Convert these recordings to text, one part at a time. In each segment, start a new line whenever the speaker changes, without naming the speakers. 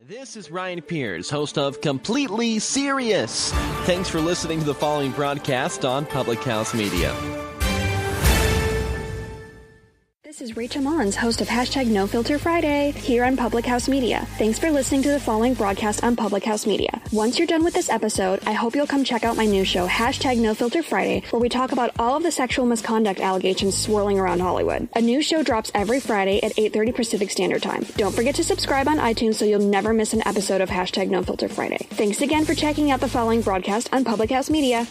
This is Ryan Pierce, host of Completely Serious. Thanks for listening to the following broadcast on Public House Media.
This is Rachel Mullins, host of #NoFilterFriday here on Public House Media. Thanks for listening to the following broadcast on Public House Media. Once you're done with this episode, I hope you'll come check out my new show, #NoFilterFriday, where we talk about all of the sexual misconduct allegations swirling around Hollywood. A new show drops every Friday at 8:30 Pacific Standard Time. Don't forget to subscribe on iTunes so you'll never miss an episode of #NoFilterFriday. Thanks again for checking out the following broadcast on Public House Media.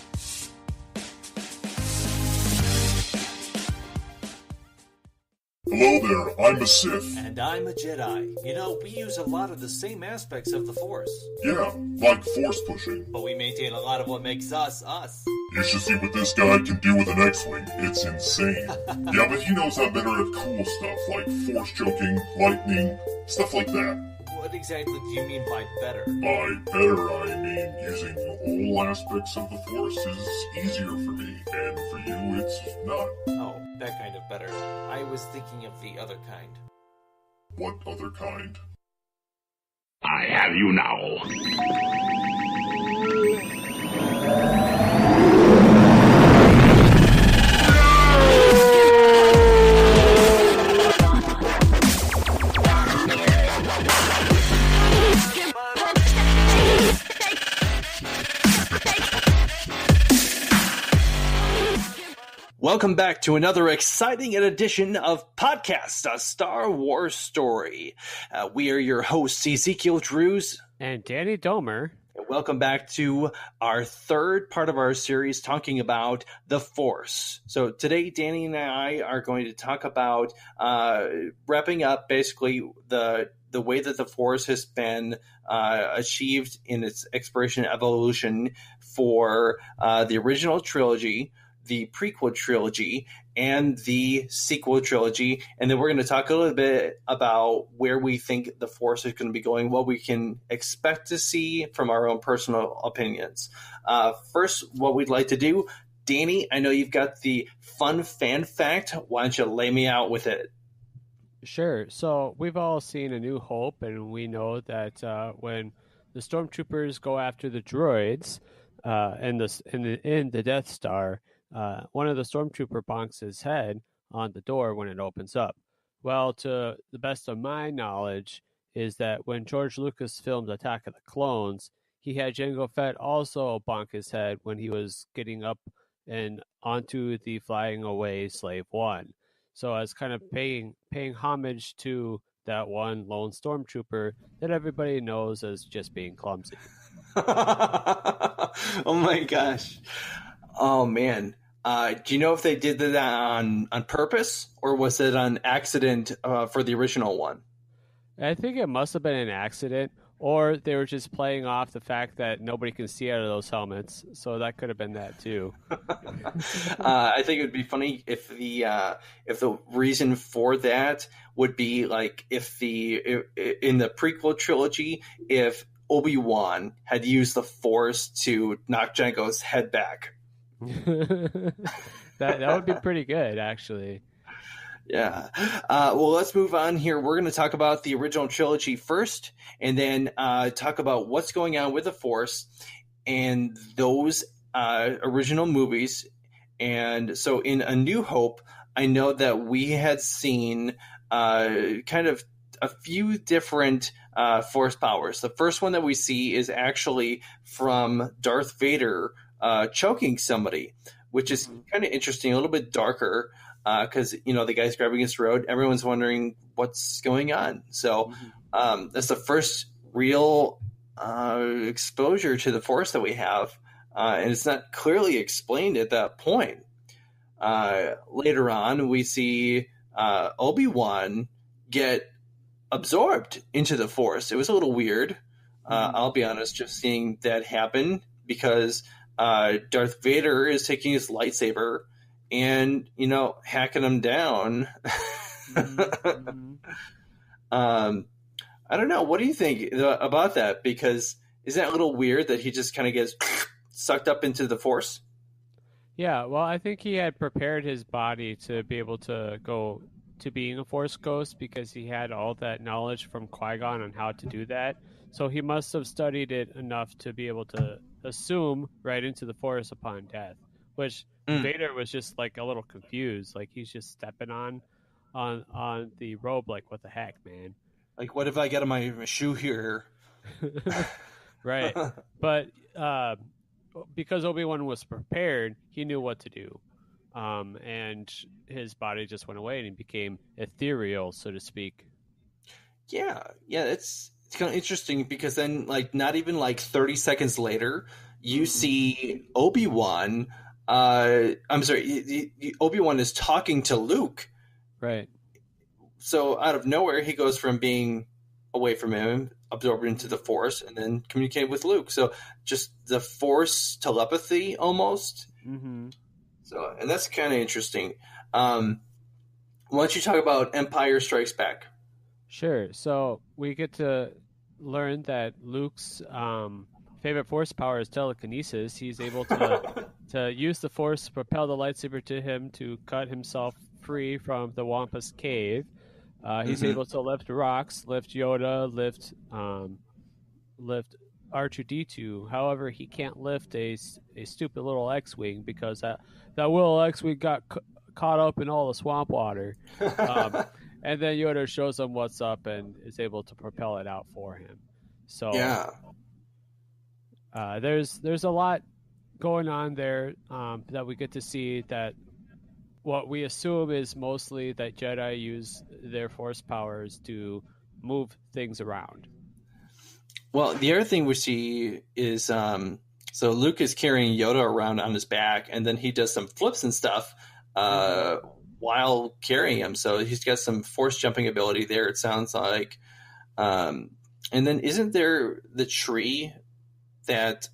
Hello there, I'm a Sith.
And I'm a Jedi. You know, we use a lot of the same aspects of the Force.
Yeah, like force pushing.
But we maintain a lot of what makes us, us.
You should see what this guy can do with an X-Wing. It's insane. Yeah, but he knows I'm better at cool stuff, like force choking, lightning, stuff like that.
What exactly do you mean by better?
By better, I mean using all aspects of the Force is easier for me, and for you, it's not.
Oh, that kind of better. I was thinking of the other kind.
What other kind?
I have you now.
Welcome back to another exciting edition of Podcast, A Star Wars Story. We are your hosts, Ezekiel Drews
and Danny Domer.
And welcome back to our third part of our series talking about the Force. So today, Danny and I are going to talk about wrapping up basically the way that the Force has been achieved in its exploration and evolution for the original trilogy, the prequel trilogy, and the sequel trilogy. And then we're going to talk a little bit about where we think the Force is going to be going, what we can expect to see from our own personal opinions. First, what we'd like to do, Danny, I know you've got the fun fan fact. Why don't you lay me out with it?
Sure. So we've all seen A New Hope, and we know that when the stormtroopers go after the droids in the Death Star, one of the stormtrooper bonks his head on the door when it opens up. Well, to the best of my knowledge, is that when George Lucas filmed Attack of the Clones, he had Jango Fett also bonk his head when he was getting up and onto the flying away Slave One. So as kind of paying homage to that one lone stormtrooper that everybody knows as just being clumsy.
Oh my gosh. Oh man. Do you know if they did that on purpose or was it an accident for the original one?
I think it must have been an accident, or they were just playing off the fact that nobody can see out of those helmets. So that could have been that too.
I think it would be funny if the reason for that would be like if in the prequel trilogy, if Obi-Wan had used the Force to knock Jango's head back.
that would be pretty good, actually.
Yeah. Well, let's move on here. We're going to talk about the original trilogy first, and then talk about what's going on with the Force and those original movies. And so in A New Hope, I know that we had seen kind of a few different Force powers. The first one that we see is actually from Darth Vader choking somebody, which is kind of interesting, a little bit darker, because the guy's grabbing his throat. Everyone's wondering what's going on. So that's the first real exposure to the Force that we have, and it's not clearly explained at that point. Later on, we see Obi-Wan get absorbed into the Force. It was a little weird. I'll be honest, just seeing that happen, because Darth Vader is taking his lightsaber and, hacking him down. I don't know. What do you think about that? Because isn't that a little weird that he just kind of gets sucked up into the Force?
Yeah, well, I think he had prepared his body to be able to go to being a Force ghost because he had all that knowledge from Qui-Gon on how to do that. So he must have studied it enough to be able to assume right into the Force upon death, which Vader was just like a little confused. Like he's just stepping on the rope. Like, what the heck, man?
Like, what if I get on my shoe here?
Right. But because Obi-Wan was prepared, he knew what to do. And his body just went away and he became ethereal, so to speak.
Yeah, it's kind of interesting because then, like, not even like 30 seconds later, you see Obi-Wan. I'm sorry, Obi-Wan is talking to Luke.
Right.
So out of nowhere, he goes from being away from him, absorbed into the Force, and then communicating with Luke. So just the Force telepathy almost.
Mm-hmm.
So, and that's kind of interesting. Why don't you talk about Empire Strikes Back?
Sure. So we get to learn that Luke's favorite Force power is telekinesis. He's able to use the Force to propel the lightsaber to him to cut himself free from the Wampus cave. He's able to lift rocks, lift Yoda, lift R2-D2. However, he can't lift a stupid little X-wing because that little X-wing got caught up in all the swamp water. And then Yoda shows him what's up and is able to propel it out for him. So
yeah,
there's a lot going on there that we get to see. That what we assume is mostly that Jedi use their Force powers to move things around.
Well, the other thing we see is so Luke is carrying Yoda around on his back, and then he does some flips and stuff while carrying him. So he's got some Force jumping ability there, it sounds like. And then isn't there the tree that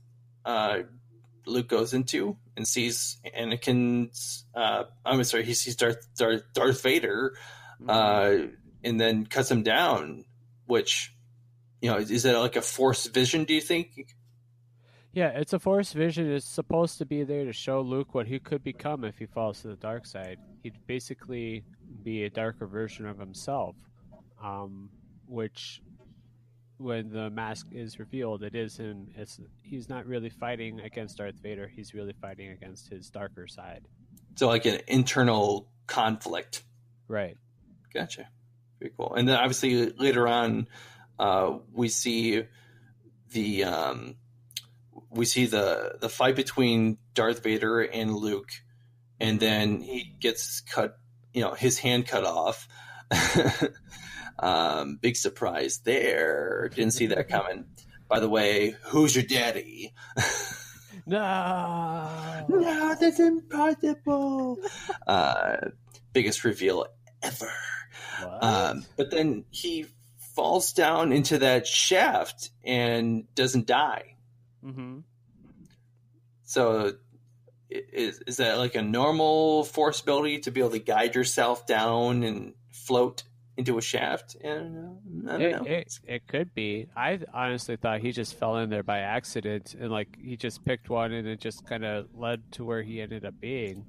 Luke goes into and sees Anakin's I'm sorry, he sees Darth Vader and then cuts him down, which, you know, is that like a Force vision, do you think?
Yeah, it's a Force vision. It's supposed to be there to show Luke what he could become if he falls to the dark side. He'd basically be a darker version of himself, which, when the mask is revealed, it is him. He's not really fighting against Darth Vader. He's really fighting against his darker side.
So like an internal conflict.
Right.
Gotcha. Very cool. And then obviously later on, we see the fight between Darth Vader and Luke, and then he gets cut, his hand cut off. Big surprise there. Didn't see that coming. By the way, who's your daddy? No, that's impossible. Biggest reveal ever. But then he falls down into that shaft and doesn't die.
Mm-hmm.
So is that like a normal Force ability to be able to guide yourself down and float into a shaft? I don't know.
It could be. I honestly thought he just fell in there by accident and like he just picked one and it just kind of led to where he ended up being.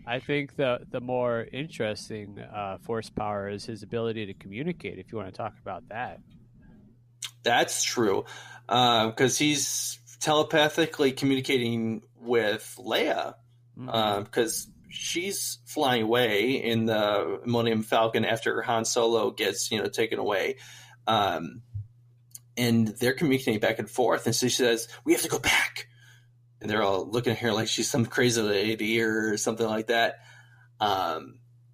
I think the more interesting Force power is his ability to communicate, if you want to talk about that.
That's true, because he's telepathically communicating with Leia, because she's flying away in the Millennium Falcon after Han Solo gets taken away, and they're communicating back and forth. And so she says, "We have to go back," and they're all looking at her like she's some crazy lady or something like that.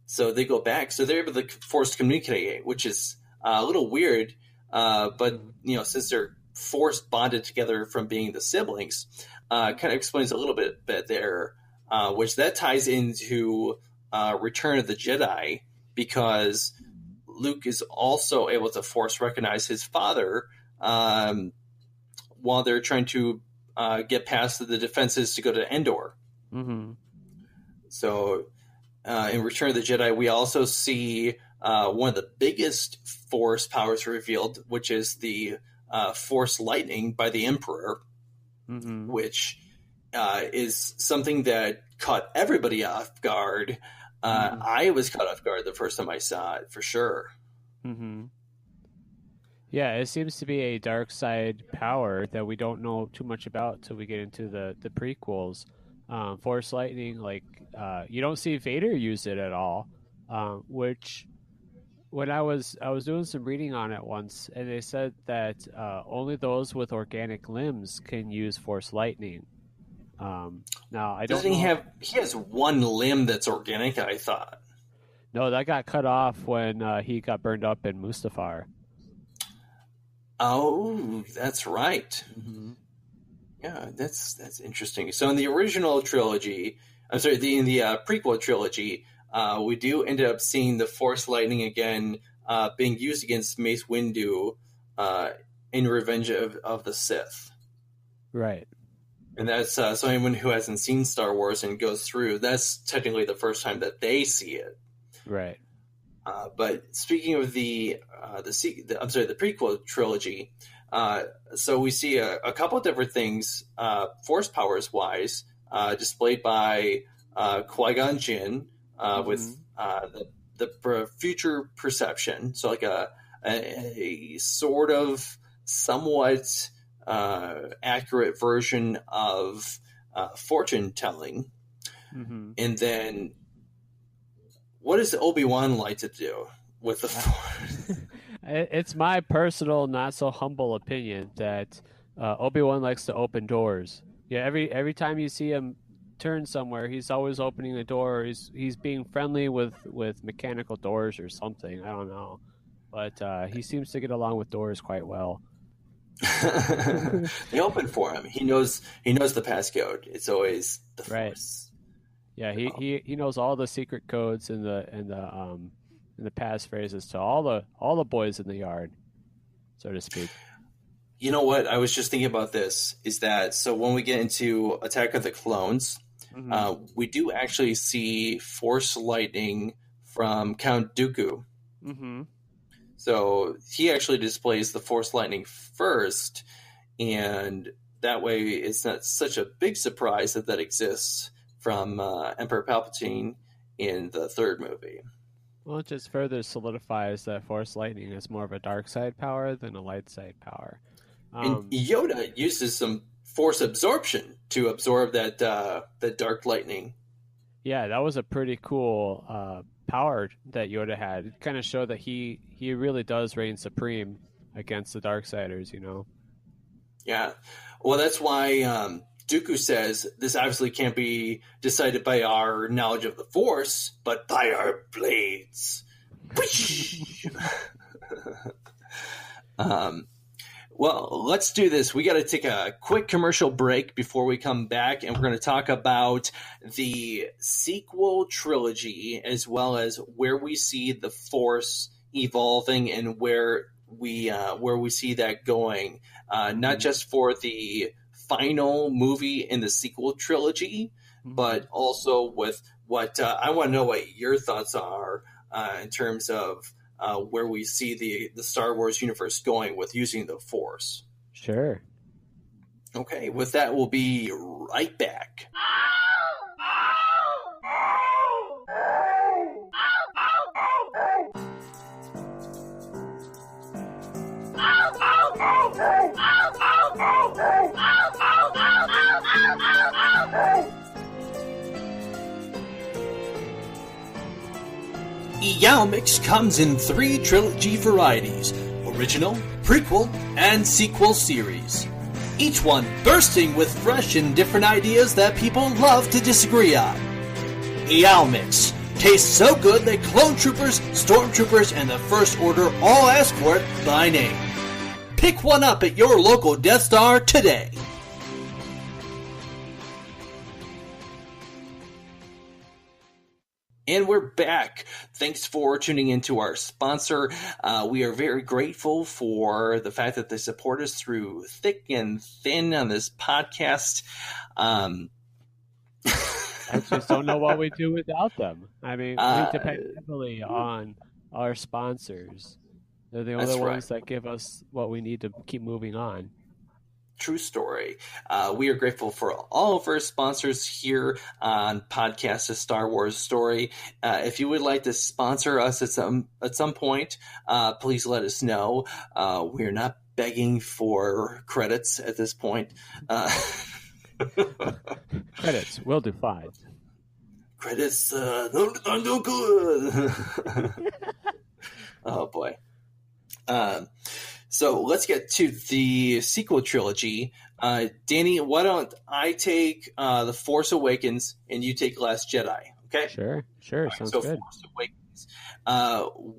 So they go back, so they're able to force communicate, which is a little weird. But since they're Force bonded together from being the siblings, kind of explains a little bit there, which that ties into Return of the Jedi, because Luke is also able to Force recognize his father while they're trying to get past the defenses to go to Endor.
Mm-hmm.
So in Return of the Jedi, we also see one of the biggest Force powers revealed, which is the Force lightning by the Emperor, which is something that caught everybody off guard I was caught off guard the first time I saw it, for sure.
Mm-hmm. Yeah, it seems to be a dark side power that we don't know too much about till we get into the prequels. Force lightning, like you don't see Vader use it at all, which when I was doing some reading on it once, and they said that only those with organic limbs can use Force lightning. Now I don't
Doesn't he
know.
have? He has one limb that's organic. I thought.
No, that got cut off when he got burned up in Mustafar.
Oh, that's right.
Mm-hmm.
Yeah, that's interesting. So in the original trilogy, I'm sorry, in the prequel trilogy, we do end up seeing the Force lightning again being used against Mace Windu in Revenge of the Sith.
Right.
And that's so anyone who hasn't seen Star Wars and goes through, that's technically the first time that they see it.
Right.
But speaking of the prequel trilogy, so we see a couple of different things, force powers wise, displayed by Qui-Gon Jinn with the future perception. So like a sort of somewhat accurate version of fortune telling, and then. What does Obi-Wan like to do with the Force?
It's my personal, not so humble opinion that Obi-Wan likes to open doors. Yeah, every time you see him turn somewhere, he's always opening the door. He's being friendly with mechanical doors or something. I don't know, but he seems to get along with doors quite well.
They open for him. He knows the passcode. It's always the Force.
Right. Yeah, he knows all the secret codes and the passphrases to all the boys in the yard, so to speak.
You know what? I was just thinking about this. Is that so? When we get into Attack of the Clones, we do actually see Force lightning from Count Dooku.
Mm-hmm.
So he actually displays the Force lightning first, and that way it's not such a big surprise that exists from Emperor Palpatine in the third movie.
Well, it just further solidifies that Force lightning is more of a dark side power than a light side power.
And Yoda uses some Force absorption to absorb that dark lightning.
Yeah, that was a pretty cool power that Yoda had. It kind of showed that he really does reign supreme against the Darksiders, you know?
Yeah. Well, that's why Dooku says this obviously can't be decided by our knowledge of the Force, but by our blades. Well, let's do this. We got to take a quick commercial break before we come back, and we're going to talk about the sequel trilogy as well as where we see the Force evolving and where we see that going. Not just for the final movie in the sequel trilogy, but also with what I want to know what your thoughts are in terms of where we see the Star Wars universe going with using the Force.
Sure.
Okay, with that, we'll be right back. Yao Mix comes in 3 trilogy varieties: original, prequel, and sequel series. Each one bursting with fresh and different ideas that people love to disagree on. Yao Mix tastes so good that clone troopers, stormtroopers, and the First Order all ask for it by name. Pick one up at your local Death Star today. And we're back. Thanks for tuning in to our sponsor. We are very grateful for the fact that they support us through thick and thin on this podcast.
I just don't know what we do without them. I mean, we depend heavily on our sponsors. They're the only ones that give us what we need to keep moving on.
true story. We are grateful for all of our sponsors here on Podcast A Star Wars Story. If you would like to sponsor us at some point, please let us know. We're not begging for credits at this point.
Credits will do fine.
Credits don't do good. Oh boy. So let's get to the sequel trilogy. Danny, why don't I take The Force Awakens and you take Last Jedi? Okay.
Sure. Sounds
so
good.
Force Awakens.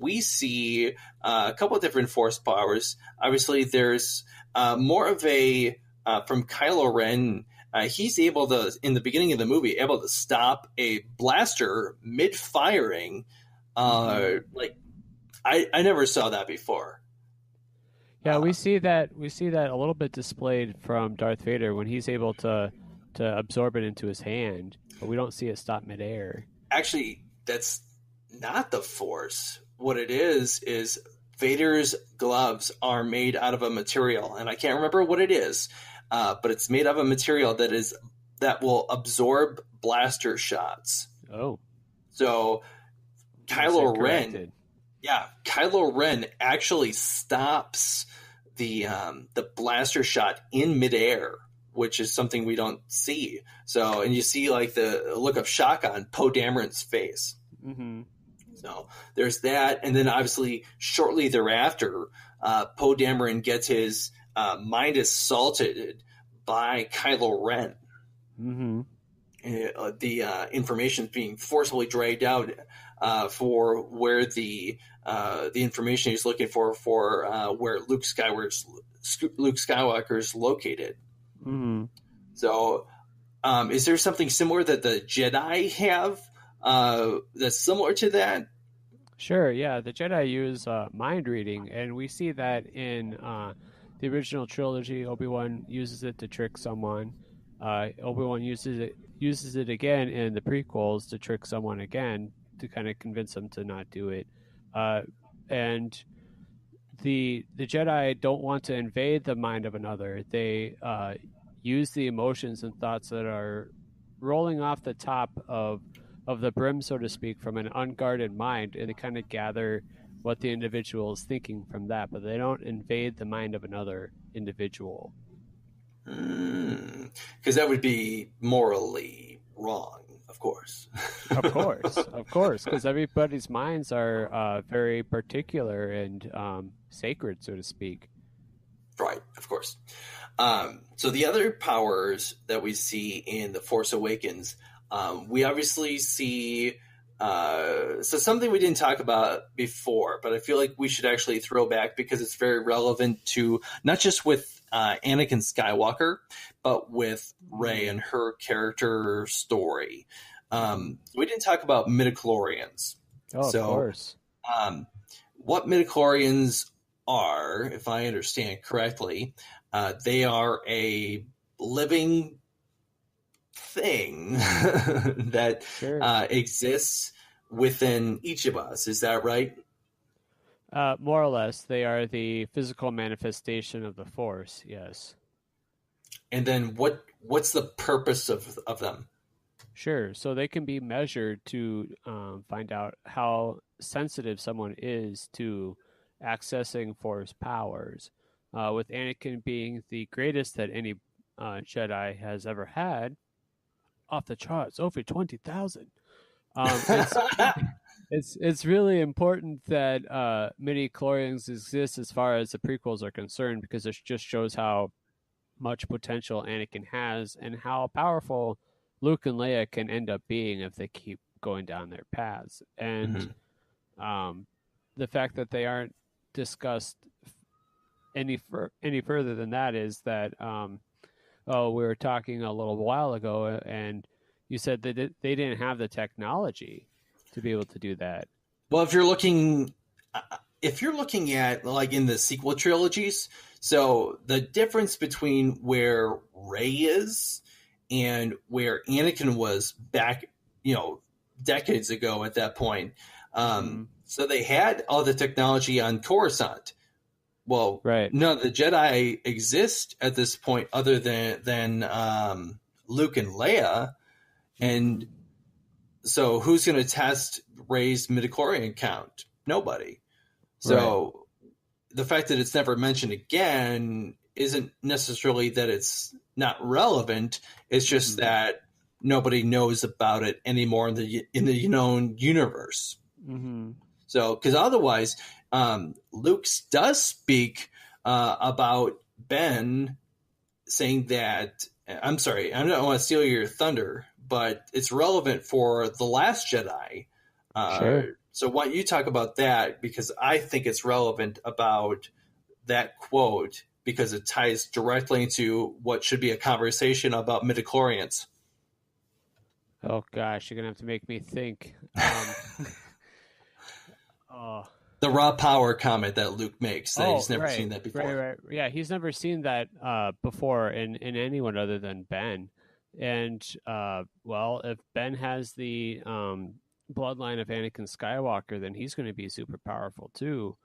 We see a couple of different Force powers. Obviously, there's more of a from Kylo Ren. He's able to, in the beginning of the movie, able to stop a blaster mid-firing. Like I never saw that before.
Yeah, we see that a little bit displayed from Darth Vader when he's able to absorb it into his hand, but we don't see it stop midair.
Actually, that's not the Force. What it is Vader's gloves are made out of a material, and I can't remember what it is, but it's made of a material that will absorb blaster shots.
Oh,
so Kylo Ren actually stops the blaster shot in midair, which is something we don't see. So, and you see like the look of shock on Poe Dameron's face.
Mm-hmm.
So there's that, and then obviously shortly thereafter, Poe Dameron gets his mind assaulted by Kylo Ren.
Mm-hmm.
The information is being forcibly dragged out for where the information he's looking for where Luke Skywalker is located.
Mm-hmm.
So, is there something similar that the Jedi have that's similar to that?
Sure. Yeah, the Jedi use mind reading, and we see that in the original trilogy. Obi-Wan uses it to trick someone. Obi-Wan uses it again in the prequels to trick someone again, to kind of convince them to not do it. And the Jedi don't want to invade the mind of another. They use the emotions and thoughts that are rolling off the top of the brim, so to speak, from an unguarded mind, and they kind of gather what the individual is thinking from that, but they don't invade the mind of another individual.
Because that would be morally wrong, of course.
Of course, because everybody's minds are very particular and sacred, so to speak.
Right, of course. So the other powers that we see in The Force Awakens, we obviously see so something we didn't talk about before, but I feel like we should actually throw back because it's very relevant to not just with Anakin Skywalker, but with Rey and her character story. We didn't talk about midichlorians.
Oh,
so,
of course.
What midichlorians are, if I understand correctly, they are a living thing that exists within each of us. Is that right?
More or less, they are the physical manifestation of the Force. Yes.
And then what's the purpose of them?
Sure. So they can be measured to find out how sensitive someone is to accessing Force powers. With Anakin being the greatest that any Jedi has ever had, off the charts, over 20,000. It's really important that midichlorians exist as far as the prequels are concerned, because it just shows how much potential Anakin has and how powerful Luke and Leia can end up being if they keep going down their paths. And the fact that they aren't discussed any further than that is that we were talking a little while ago, and you said that they didn't have the technology to be able to do that.
Well, if you're looking at like in the sequel trilogies, so the difference between where Rey is and where Anakin was back, decades ago at that point. So they had all the technology on Coruscant, Well,
Right.
none of the Jedi exist at this point other than Luke and Leia. And so who's going to test Rey's midichlorian count? Nobody. So the fact that it's never mentioned again isn't necessarily that it's not relevant. It's just that nobody knows about it anymore in the known universe.
Mm-hmm.
So, because otherwise, Luke does speak about Ben saying that. I'm sorry, I don't want to steal your thunder, but it's relevant for The Last Jedi.
Sure.
So why don't you talk about that? Because I think it's relevant about that quote because it ties directly into what should be a conversation about midichlorians.
Oh gosh, you're gonna have to make me think. Oh.
The raw power comment that Luke makes that he's never
right,
seen that before.
Right. Yeah, he's never seen that before in anyone other than Ben. And well, if Ben has the bloodline of Anakin Skywalker, then he's going to be super powerful too.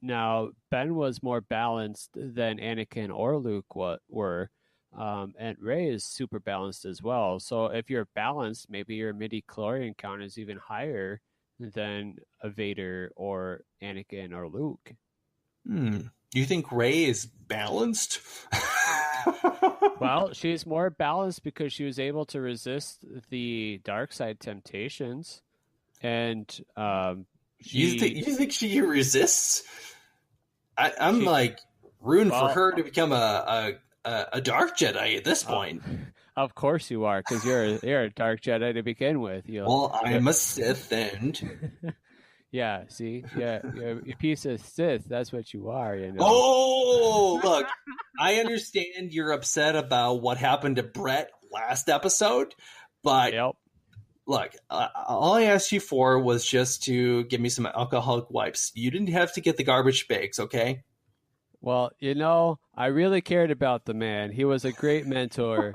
Now, Ben was more balanced than Anakin or Luke were. And Rey is super balanced as well. So if you're balanced, maybe your midi-chlorian count is even higher than a Vader or Anakin or Luke.
You think Rey is balanced?
Well, she's more balanced because she was able to resist the dark side temptations, and
you think she resists? I'm like rooting for her to become a dark Jedi at this point.
Of course you are, because you're a dark Jedi to begin with.
I'm a Sith, and
yeah, see, you're a piece of Sith. That's what you are, you know.
Oh, look, I understand you're upset about what happened to Brett last episode, but look, all I asked you for was just to give me some alcoholic wipes. You didn't have to get the garbage bags, okay?
Well, you know, I really cared about the man. He was a great mentor.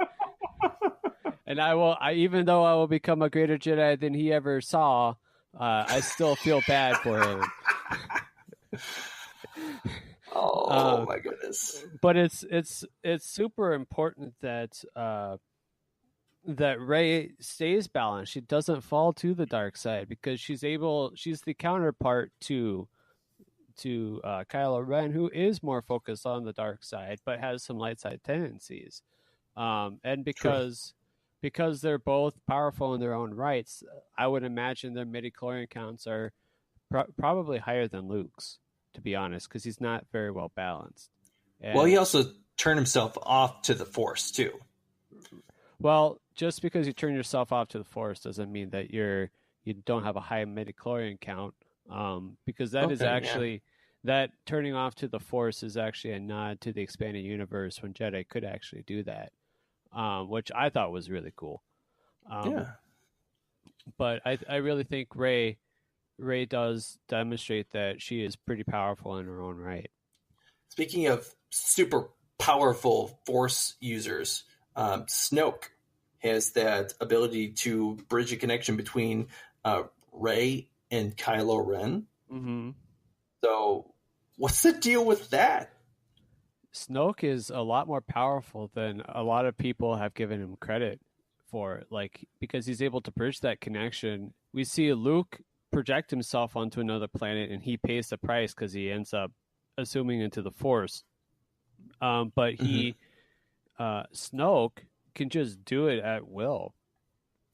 And even though I will become a greater Jedi than he ever saw, I still feel bad for him.
Oh my goodness!
But it's super important that that Rey stays balanced. She doesn't fall to the dark side because she's the counterpart to Kylo Ren, who is more focused on the dark side but has some light side tendencies. And because they're both powerful in their own rights, I would imagine their midichlorian counts are probably higher than Luke's, to be honest, because he's not very well balanced.
Well, he also turned himself off to the Force too.
Well, just because you turn yourself off to the Force doesn't mean that you don't have a high midichlorian count, because that is actually that turning off to the Force is actually a nod to the expanded universe when Jedi could actually do that. Which I thought was really cool. But I really think Rey does demonstrate that she is pretty powerful in her own right.
Speaking of super powerful Force users, Snoke has that ability to bridge a connection between Rey and Kylo Ren.
Mm-hmm.
So what's the deal with that?
Snoke is a lot more powerful than a lot of people have given him credit for, because he's able to bridge that connection. We see Luke project himself onto another planet, and he pays the price because he ends up assuming into the Force. But Snoke can just do it at will.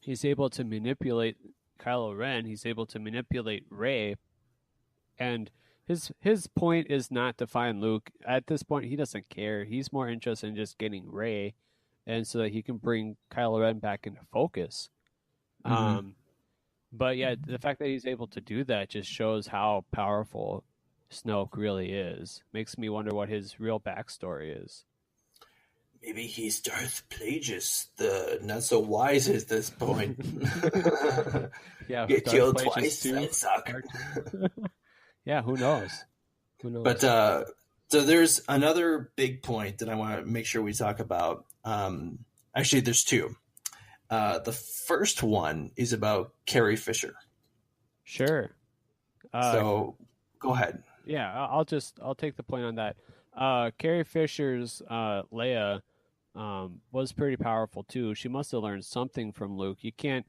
He's able to manipulate Kylo Ren. He's able to manipulate Rey, and his point is not to find Luke. At this point, he doesn't care. He's more interested in just getting Rey, and so that he can bring Kylo Ren back into focus. But yeah, the fact that he's able to do that just shows how powerful Snoke really is. Makes me wonder what his real backstory is.
Maybe he's Darth Plagueis, the not so wise at this point.
Yeah,
get killed twice. That suck.
Yeah, who knows?
But so there's another big point that I want to make sure we talk about. Actually, there's two. The first one is about Carrie Fisher.
Sure.
So go ahead.
Yeah, I'll take the point on that. Carrie Fisher's Leia was pretty powerful too. She must have learned something from Luke. You can't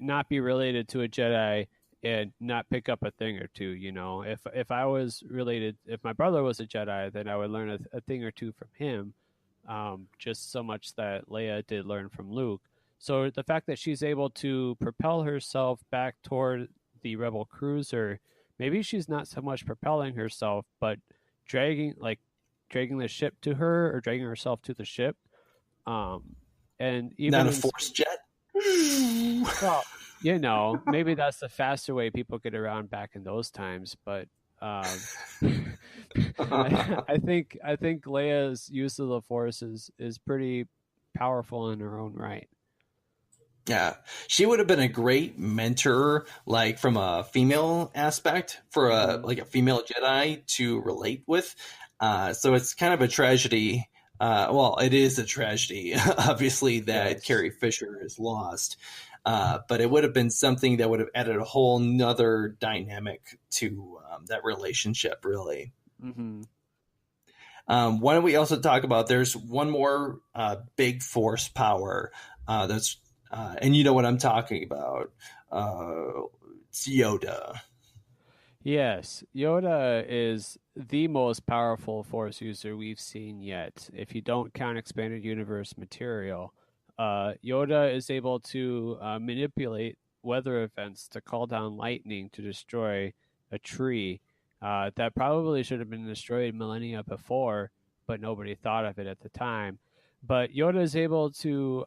not be related to a Jedi and not pick up a thing or two. You know, if I was related, if my brother was a Jedi, then I would learn a thing or two from him. Just so much that Leia did learn from Luke. So the fact that she's able to propel herself back toward the Rebel cruiser, maybe she's not so much propelling herself, but dragging dragging the ship to her or dragging herself to the ship. And even
Not a force jet.
well, you know, maybe that's the faster way people get around back in those times. But I think Leia's use of the Force is pretty powerful in her own right.
Yeah, she would have been a great mentor, like from a female aspect for a female Jedi to relate with. So it's kind of a tragedy. Well, it is a tragedy, obviously, that Carrie Fisher is lost. But it would have been something that would have added a whole nother dynamic to that relationship, really.
Mm-hmm.
Why don't we also talk about, there's one more big force power that's, and you know what I'm talking about. It's Yoda.
Yes, Yoda is the most powerful Force user we've seen yet. If you don't count expanded universe material, Yoda is able to manipulate weather events to call down lightning to destroy a tree that probably should have been destroyed millennia before, but nobody thought of it at the time. But Yoda is able to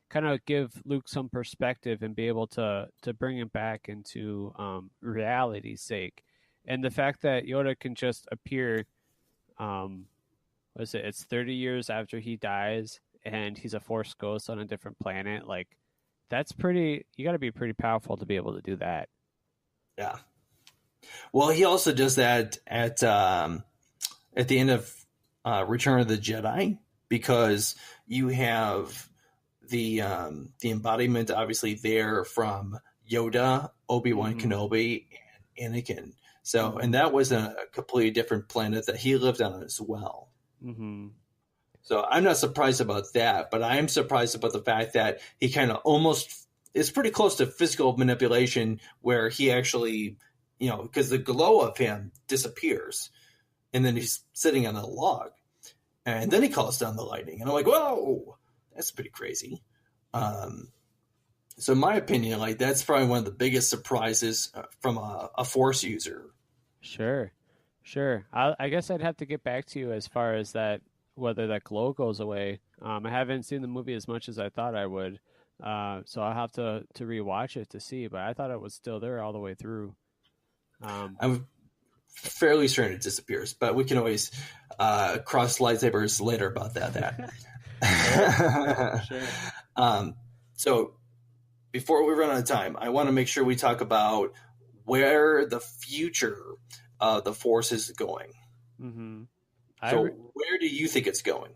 kind of give Luke some perspective and be able to bring him back into reality's sake. And the fact that Yoda can just appear, it's 30 years after he dies and he's a Force ghost on a different planet. Like, that's you got to be pretty powerful to be able to do that.
Yeah. Well, he also does that at the end of Return of the Jedi, because you have the embodiment obviously there from Yoda, Obi-Wan Kenobi, and Anakin. So, and that was a completely different planet that he lived on as well.
Mm-hmm.
So I'm not surprised about that, but I am surprised about the fact that he kind of almost is pretty close to physical manipulation, where he actually, you know, because the glow of him disappears and then he's sitting on a log and then he calls down the lightning. And I'm like, whoa, that's pretty crazy. So in my opinion, like, that's probably one of the biggest surprises from a Force user.
Sure. I guess I'd have to get back to you as far as that, whether that glow goes away. I haven't seen the movie as much as I thought I would, so I'll have to rewatch it to see. But I thought it was still there all the way through.
I'm fairly certain it disappears, but we can always cross lightsabers later about that.
Sure.
So before we run out of time, I want to make sure we talk about where the future of the Force is going.
Mm-hmm.
So where do you think it's going?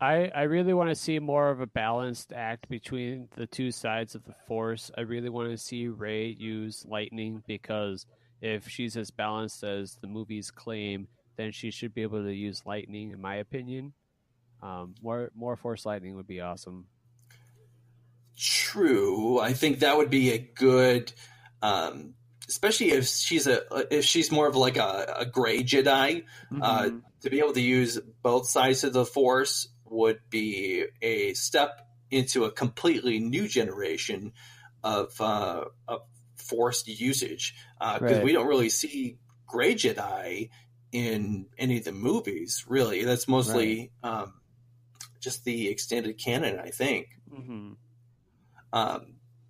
I really want to see more of a balanced act between the two sides of the Force. I really want to see Rey use lightning, because if she's as balanced as the movies claim, then she should be able to use lightning, in my opinion. More Force lightning would be awesome.
True. I think that would be a good, especially if she's more of like a gray Jedi, to be able to use both sides of the Force would be a step into a completely new generation of Force usage, because we don't really see gray Jedi in any of the movies, really. That's mostly just the extended canon, I think.
Mm-hmm.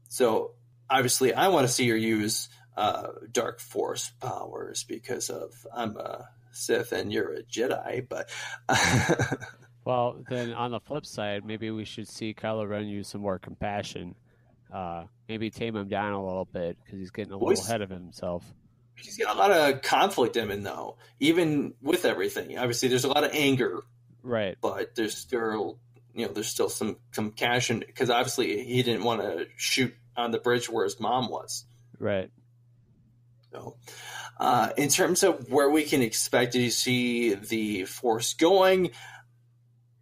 So obviously I want to see her use dark Force powers, because I'm a Sith and you're a Jedi, but
well, then on the flip side, maybe we should see Kylo Ren use some more compassion. Maybe tame him down a little bit, because he's getting a little ahead of himself.
He's got a lot of conflict in him, though, even with everything. Obviously, there's a lot of anger,
right?
But there's still some compassion, because obviously he didn't want to shoot on the bridge where his mom was,
right?
So, in terms of where we can expect to see the Force going,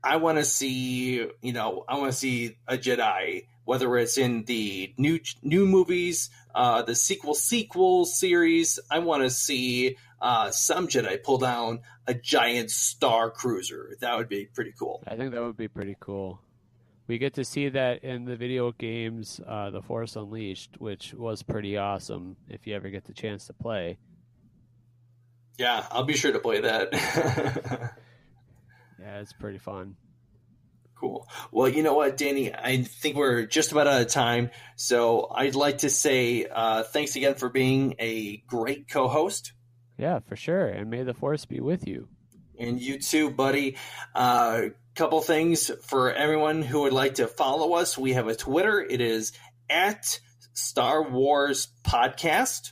I want to see, a Jedi, whether it's in the new movies, the sequel series. I want to see some Jedi pull down a giant star cruiser. That would be pretty cool.
I think that would be pretty cool. We get to see that in the video games, The Force Unleashed, which was pretty awesome if you ever get the chance to play.
Yeah, I'll be sure to play that.
Yeah, it's pretty fun.
Cool. Well, you know what, Danny? I think we're just about out of time. So I'd like to say thanks again for being a great co-host.
Yeah, for sure. And may the Force be with you.
And you too, buddy. Couple things for everyone who would like to follow us. We have a Twitter. It is at Star Wars Podcast.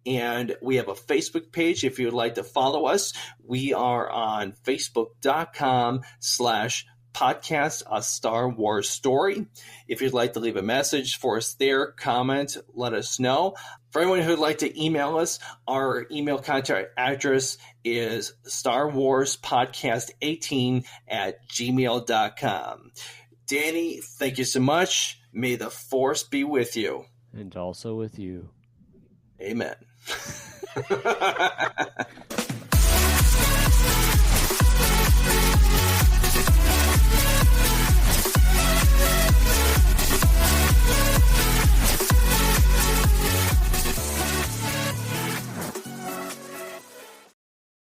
And we have a Facebook page if you would like to follow us. We are on facebook.com/podcast a Star Wars story. If you'd like to leave a message for us there, comment, let us know. For anyone who'd like to email us, our email contact address is starwarspodcast18@gmail.com. Danny, thank you so much. May the Force be with you.
And also with you.
Amen.